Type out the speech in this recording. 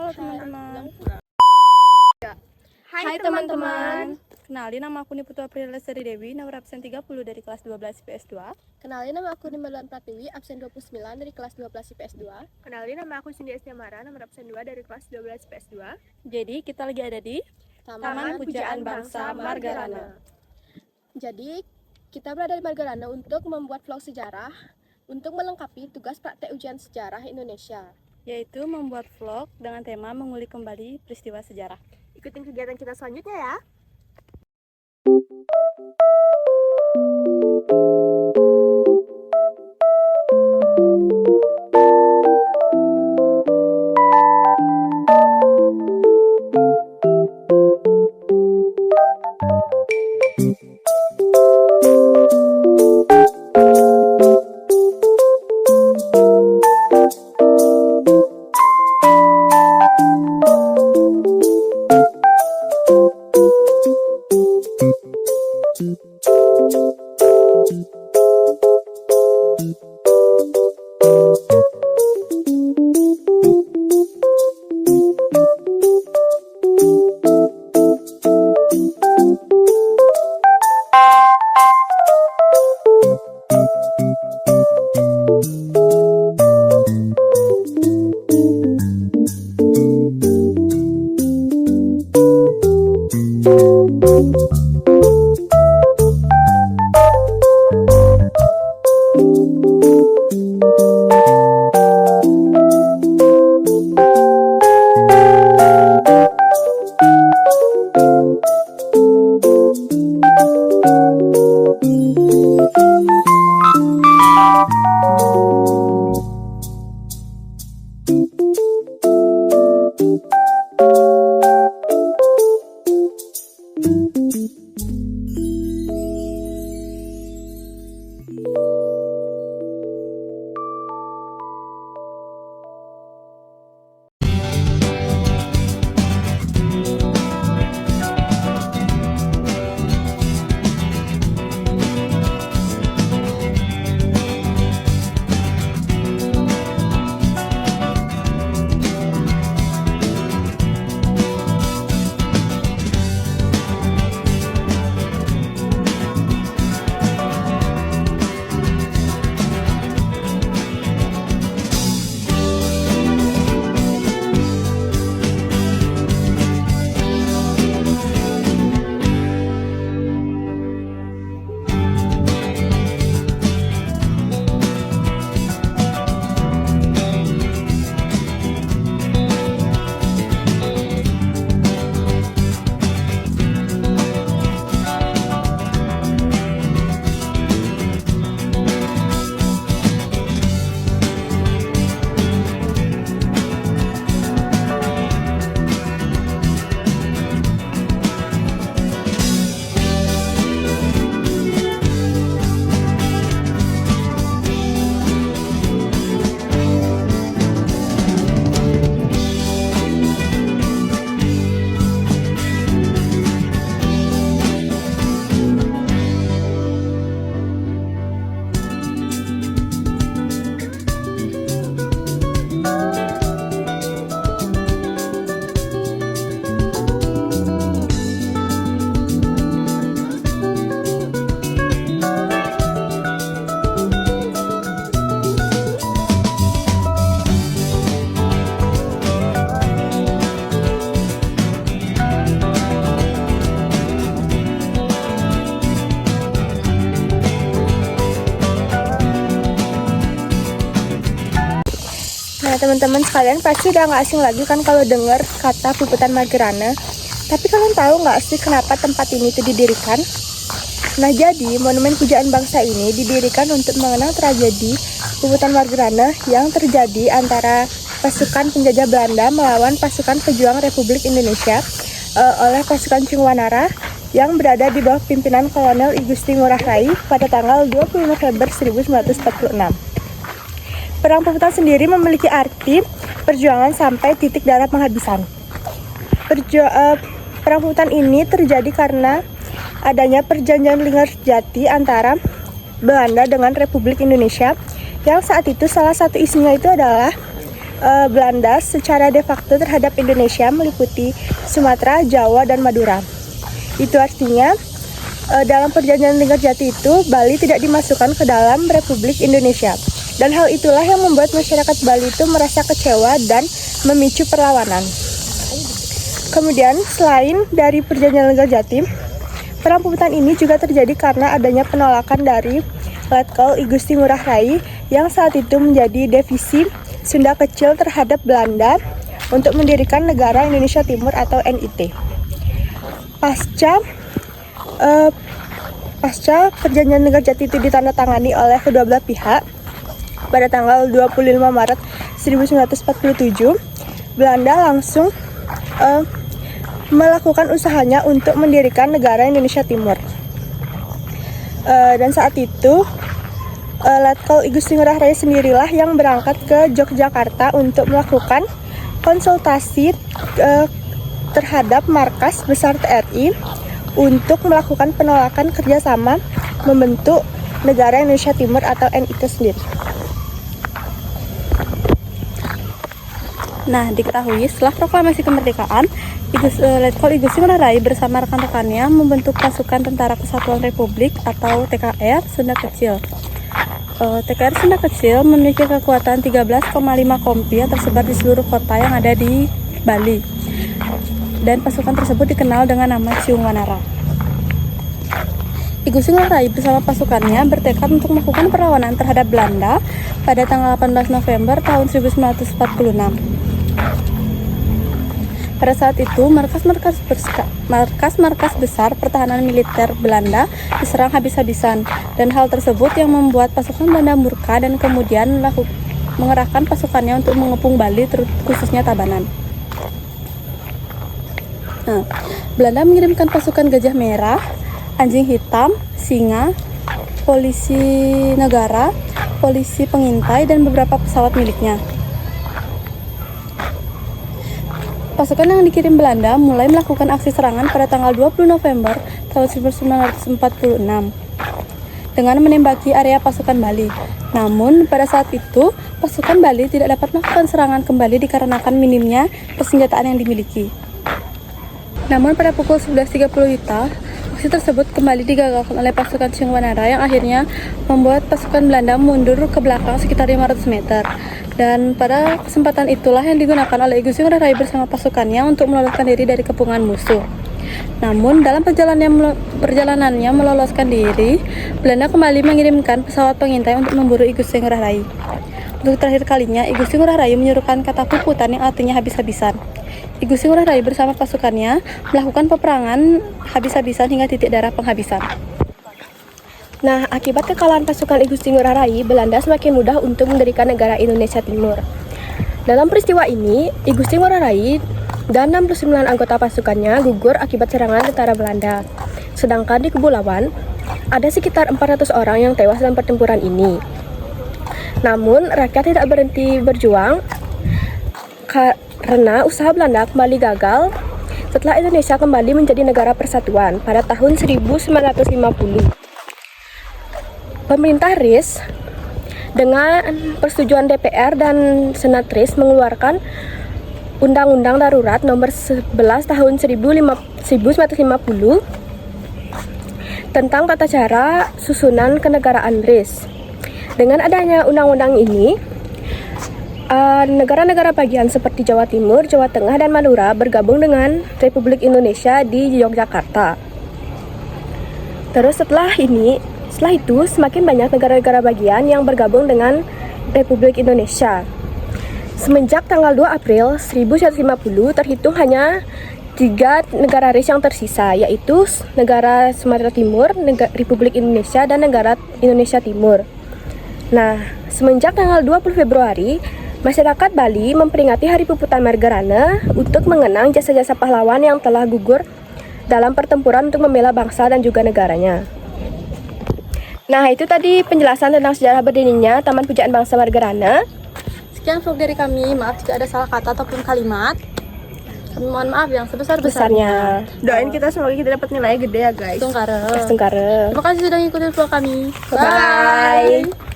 Halo teman-teman. Hai teman-teman. Kenalin, nama aku Niputu Aprilia Lestari Dewi, nomor absen 30 dari kelas 12 IPS 2. Kenalin, nama aku Nimaluan Pratiwi, absen 29 dari kelas 12 IPS 2. Kenalin, nama aku Cindy Estiamara, nomor absen 2 dari kelas 12 IPS 2. Jadi kita lagi ada di Taman Pujaan Bangsa Margarana. Jadi kita berada di Margarana untuk membuat vlog sejarah untuk melengkapi tugas praktek ujian sejarah Indonesia, Yaitu membuat vlog dengan tema mengulik kembali peristiwa sejarah. Ikutin kegiatan kita selanjutnya ya. Nah teman-teman sekalian pasti udah gak asing lagi kan kalau dengar kata Puputan Margarana. Tapi kalian tahu gak sih kenapa tempat ini tuh didirikan? Nah jadi Monumen Pujaan Bangsa ini didirikan untuk mengenang tragedi Puputan Margarana yang terjadi antara pasukan penjajah Belanda melawan pasukan pejuang Republik Indonesia oleh pasukan Cingwanara yang berada di bawah pimpinan Kolonel I Gusti Ngurah Rai pada tanggal 20 November 1946. Perang Puputan sendiri memiliki arti perjuangan sampai titik darah penghabisan. Perang Puputan ini terjadi karena adanya perjanjian Linggarjati antara Belanda dengan Republik Indonesia, yang saat itu salah satu isinya itu adalah Belanda secara de facto terhadap Indonesia meliputi Sumatera, Jawa, dan Madura. Itu artinya dalam perjanjian Linggarjati itu Bali tidak dimasukkan ke dalam Republik Indonesia. Dan hal itulah yang membuat masyarakat Bali itu merasa kecewa dan memicu perlawanan. Kemudian selain dari perjanjian Linggarjati, perang Puputan ini juga terjadi karena adanya penolakan dari Letkol I Gusti Ngurah Rai yang saat itu menjadi divisi Sunda Kecil terhadap Belanda untuk mendirikan negara Indonesia Timur atau NIT. Pasca perjanjian Linggarjati itu ditandatangani oleh kedua belah pihak pada tanggal 25 Maret 1947, Belanda langsung melakukan usahanya untuk mendirikan negara Indonesia Timur. Dan saat itu Letkol I Gusti Ngurah Rai sendirilah yang berangkat ke Yogyakarta untuk melakukan konsultasi terhadap markas besar TRI untuk melakukan penolakan kerjasama membentuk negara Indonesia Timur atau NIT sendiri. Nah, diketahui setelah proklamasi kemerdekaan, Letkol I Gusti Ngurah Rai bersama rekan-rekannya membentuk pasukan Tentara Kesatuan Republik atau TKR Sunda Kecil. TKR Sunda Kecil memiliki kekuatan 13,5 kompi yang tersebar di seluruh kota yang ada di Bali. Dan pasukan tersebut dikenal dengan nama Ciung Wanara. I Gusti Ngurah Rai bersama pasukannya bertekad untuk melakukan perlawanan terhadap Belanda pada tanggal 18 November tahun 1946. Pada saat itu, markas-markas besar pertahanan militer Belanda diserang habis-habisan, dan hal tersebut yang membuat pasukan Belanda murka dan kemudian mengerahkan pasukannya untuk mengepung Bali, khususnya Tabanan. Nah, Belanda mengirimkan pasukan Gajah Merah, Anjing Hitam, Singa, polisi negara, polisi pengintai, dan beberapa pesawat miliknya. Pasukan yang dikirim Belanda mulai melakukan aksi serangan pada tanggal 20 November tahun 1946 dengan menembaki area pasukan Bali. Namun, pada saat itu, pasukan Bali tidak dapat melakukan serangan kembali dikarenakan minimnya persenjataan yang dimiliki. Namun, pada pukul 11.30 WITA, aksi tersebut kembali digagalkan oleh pasukan Ciung Wanara yang akhirnya membuat pasukan Belanda mundur ke belakang sekitar 500 meter. Dan pada kesempatan itulah yang digunakan oleh I Gusti Ngurah Rai bersama pasukannya untuk meloloskan diri dari kepungan musuh. Namun, dalam perjalanannya meloloskan diri, Belanda kembali mengirimkan pesawat pengintai untuk memburu I Gusti Ngurah Rai. Untuk terakhir kalinya, I Gusti Ngurah Rai menyuruhkan kata Puputan yang artinya habis-habisan. I Gusti Ngurah Rai bersama pasukannya melakukan peperangan habis-habisan hingga titik darah penghabisan. Nah, akibat kekalahan pasukan I Gusti Ngurah Rai, Belanda semakin mudah untuk mendirikan negara Indonesia Timur. Dalam peristiwa ini, I Gusti Ngurah Rai dan 69 anggota pasukannya gugur akibat serangan tentara Belanda. Sedangkan di kubu lawan, ada sekitar 400 orang yang tewas dalam pertempuran ini. Namun, rakyat tidak berhenti berjuang karena usaha Belanda kembali gagal setelah Indonesia kembali menjadi negara persatuan pada tahun 1950. Pemerintah RIS dengan persetujuan DPR dan Senat RIS mengeluarkan Undang-Undang Darurat Nomor 11 Tahun 1950 tentang tata cara susunan kenegaraan RIS. Dengan adanya undang-undang ini, negara-negara bagian seperti Jawa Timur, Jawa Tengah, dan Madura bergabung dengan Republik Indonesia di Yogyakarta. Terus setelah itu semakin banyak negara-negara bagian yang bergabung dengan Republik Indonesia. Semenjak tanggal 2 April 1950 terhitung hanya 3 negara RIS yang tersisa, yaitu negara Sumatera Timur, Republik Indonesia, dan negara Indonesia Timur. Nah, semenjak tanggal 20 Februari, masyarakat Bali memperingati Hari Puputan Margarana untuk mengenang jasa-jasa pahlawan yang telah gugur dalam pertempuran untuk membela bangsa dan juga negaranya. Nah, itu tadi penjelasan tentang sejarah berdirinya Taman Pujaan Bangsa Margarana. Sekian vlog dari kami, maaf jika ada salah kata ataupun kalimat. Kami mohon maaf yang sebesar-besarnya. Doain kita semoga kita dapat nilai gede ya guys. Tungkare. Terima kasih Terima kasih sudah ngikutin vlog kami. Bye.